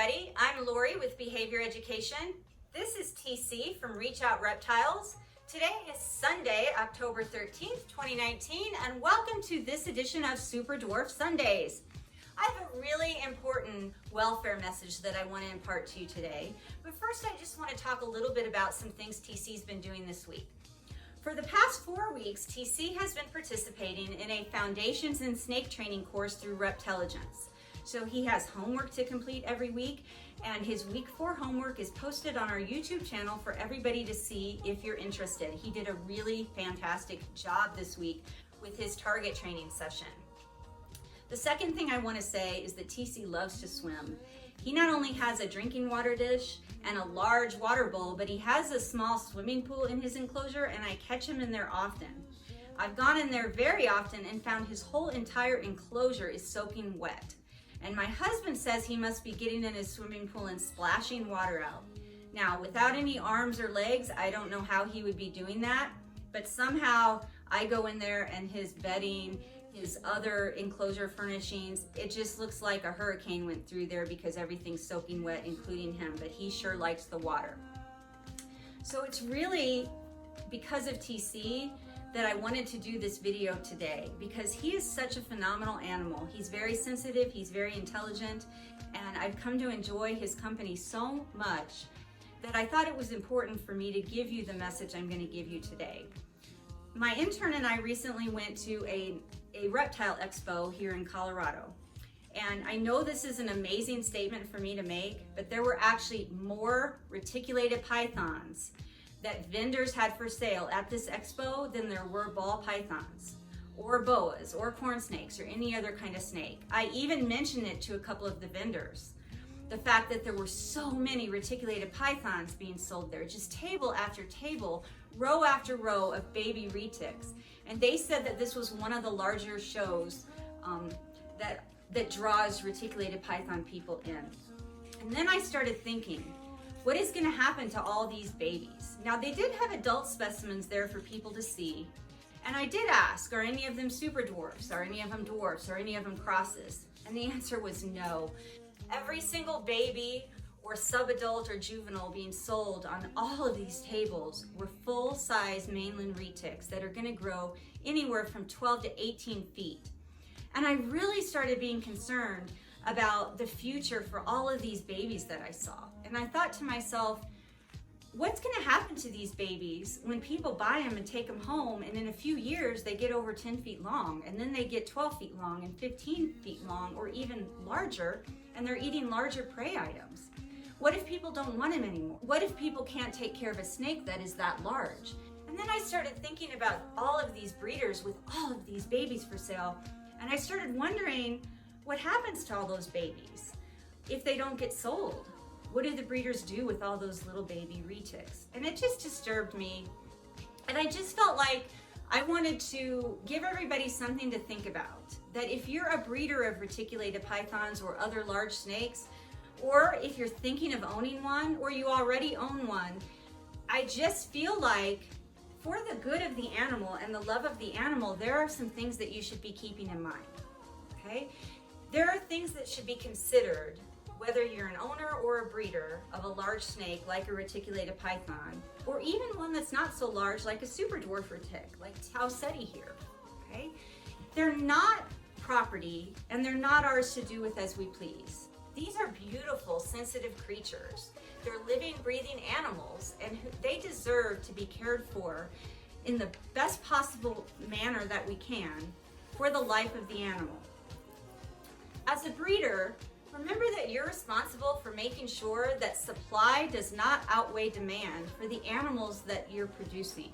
everybody. I'm Lori with Behavior Education. This is TC from Reach Out Reptiles. Today is Sunday, October 13th, 2019, and welcome to this edition of Super Dwarf Sundays. I have a really important welfare message that I want to impart to you today. But first, I just want to talk a little bit about some things TC's been doing this week. For the past 4 weeks, TC has been participating in a Foundations in Snake Training course through Reptelligence. So he has homework to complete every week, and his week 4 homework is posted on our YouTube channel for everybody to see if you're interested. He did a really fantastic job this week with his target training session. The second thing I want to say is that TC loves to swim. He not only has a drinking water dish and a large water bowl, but he has a small swimming pool in his enclosure, and I catch him in there often. I've gone in there very often and found his whole entire enclosure is soaking wet. And my husband says he must be getting in his swimming pool and splashing water out. Now, without any arms or legs, I don't know how he would be doing that, but somehow I go in there and his bedding, his other enclosure furnishings, it just looks like a hurricane went through there because everything's soaking wet, including him, but he sure likes the water. So it's really because of TC that I wanted to do this video today, because he is such a phenomenal animal. He's very sensitive, he's very intelligent, and I've come to enjoy his company so much that I thought it was important for me to give you the message I'm going to give you today. My intern and I recently went to a reptile expo here in Colorado. And I know this is an amazing statement for me to make, but there were actually more reticulated pythons that vendors had for sale at this expo than there were ball pythons or boas or corn snakes or any other kind of snake. I even mentioned it to a couple of the vendors. The fact that there were so many reticulated pythons being sold there, just table after table, row after row of baby retics. And they said that this was one of the larger shows that draws reticulated python people in. And then I started thinking, what is going to happen to all these babies? Now, they did have adult specimens there for people to see. And I did ask, are any of them super dwarfs? Are any of them dwarfs? Are any of them crosses? And the answer was no. Every single baby or subadult or juvenile being sold on all of these tables were full-size mainland retics that are going to grow anywhere from 12 to 18 feet. And I really started being concerned about the future for all of these babies that I saw. And I thought to myself, what's going to happen to these babies when people buy them and take them home, and in a few years they get over 10 feet long, and then they get 12 feet long and 15 feet long or even larger, and they're eating larger prey items? What if people don't want them anymore? What if people can't take care of a snake that is that large? And then I started thinking about all of these breeders with all of these babies for sale, and I started wondering, what happens to all those babies if they don't get sold? What do the breeders do with all those little baby retics? And it just disturbed me. And I just felt like I wanted to give everybody something to think about. That if you're a breeder of reticulated pythons or other large snakes, or if you're thinking of owning one, or you already own one, I just feel like for the good of the animal and the love of the animal, there are some things that you should be keeping in mind, okay? There are things that should be considered whether you're an owner or a breeder of a large snake like a reticulated python, or even one that's not so large like a super dwarf retic, like Tauseti here, okay? They're not property and they're not ours to do with as we please. These are beautiful, sensitive creatures. They're living, breathing animals, and they deserve to be cared for in the best possible manner that we can for the life of the animal. As a breeder, remember that you're responsible for making sure that supply does not outweigh demand for the animals that you're producing.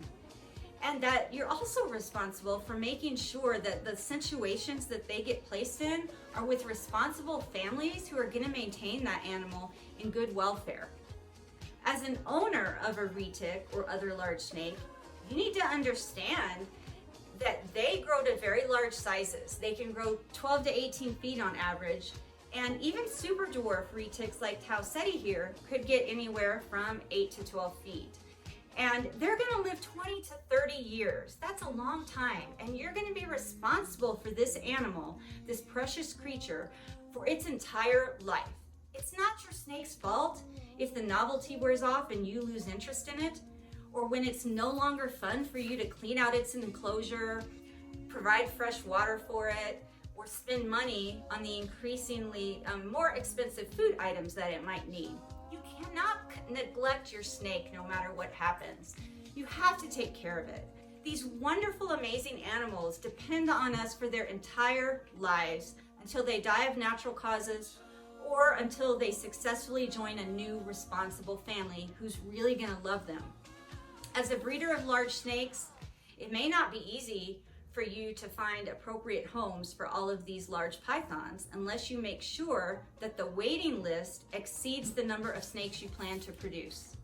And that you're also responsible for making sure that the situations that they get placed in are with responsible families who are going to maintain that animal in good welfare. As an owner of a retic or other large snake, you need to understand that they grow to very large sizes. They can grow 12 to 18 feet on average, and even super dwarf retics like Tauseti here could get anywhere from 8 to 12 feet. And they're gonna live 20 to 30 years. That's a long time. And you're gonna be responsible for this animal, this precious creature, for its entire life. It's not your snake's fault if the novelty wears off and you lose interest in it, or when it's no longer fun for you to clean out its enclosure, provide fresh water for it, or spend money on the increasingly more expensive food items that it might need. You cannot neglect your snake no matter what happens. You have to take care of it. These wonderful, amazing animals depend on us for their entire lives until they die of natural causes or until they successfully join a new responsible family who's really gonna love them. As a breeder of large snakes, it may not be easy for you to find appropriate homes for all of these large pythons unless you make sure that the waiting list exceeds the number of snakes you plan to produce.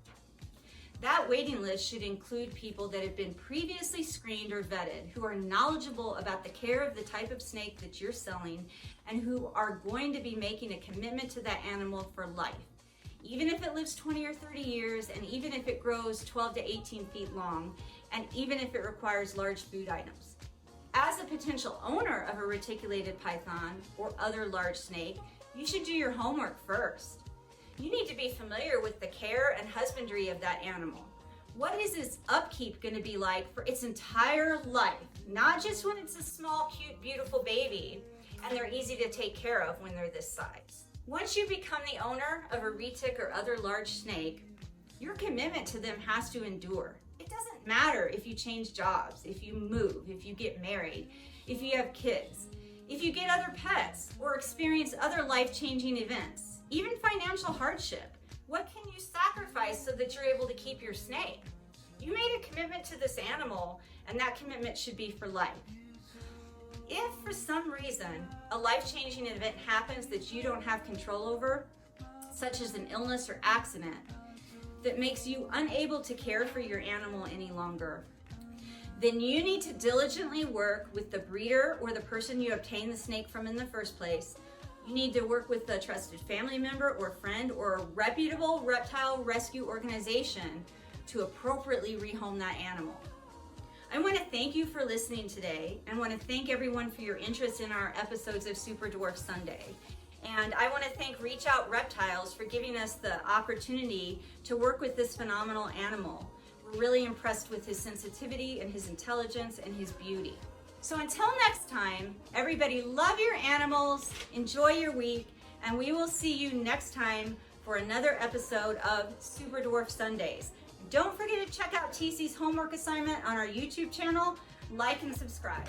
That waiting list should include people that have been previously screened or vetted, who are knowledgeable about the care of the type of snake that you're selling, and who are going to be making a commitment to that animal for life, even if it lives 20 or 30 years, and even if it grows 12 to 18 feet long, and even if it requires large food items. As a potential owner of a reticulated python or other large snake, you should do your homework first. You need to be familiar with the care and husbandry of that animal. What is its upkeep going to be like for its entire life? Not just when it's a small, cute, beautiful baby, and they're easy to take care of when they're this size. Once you become the owner of a retic or other large snake, your commitment to them has to endure. It doesn't matter if you change jobs, if you move, if you get married, if you have kids, if you get other pets, or experience other life-changing events. Even financial hardship. What can you sacrifice so that you're able to keep your snake? You made a commitment to this animal, and that commitment should be for life. If for some reason a life-changing event happens that you don't have control over, such as an illness or accident, that makes you unable to care for your animal any longer, then you need to diligently work with the breeder or the person you obtained the snake from in the first place. You need to work with a trusted family member or friend or a reputable reptile rescue organization to appropriately rehome that animal. I want to thank you for listening today, and want to thank everyone for your interest in our episodes of Super Dwarf Sunday. And I want to thank Reach Out Reptiles for giving us the opportunity to work with this phenomenal animal. We're really impressed with his sensitivity and his intelligence and his beauty. So until next time, everybody, love your animals, enjoy your week, and we will see you next time for another episode of Super Dwarf Sundays. Don't forget to check out TC's homework assignment on our YouTube channel. Like and subscribe.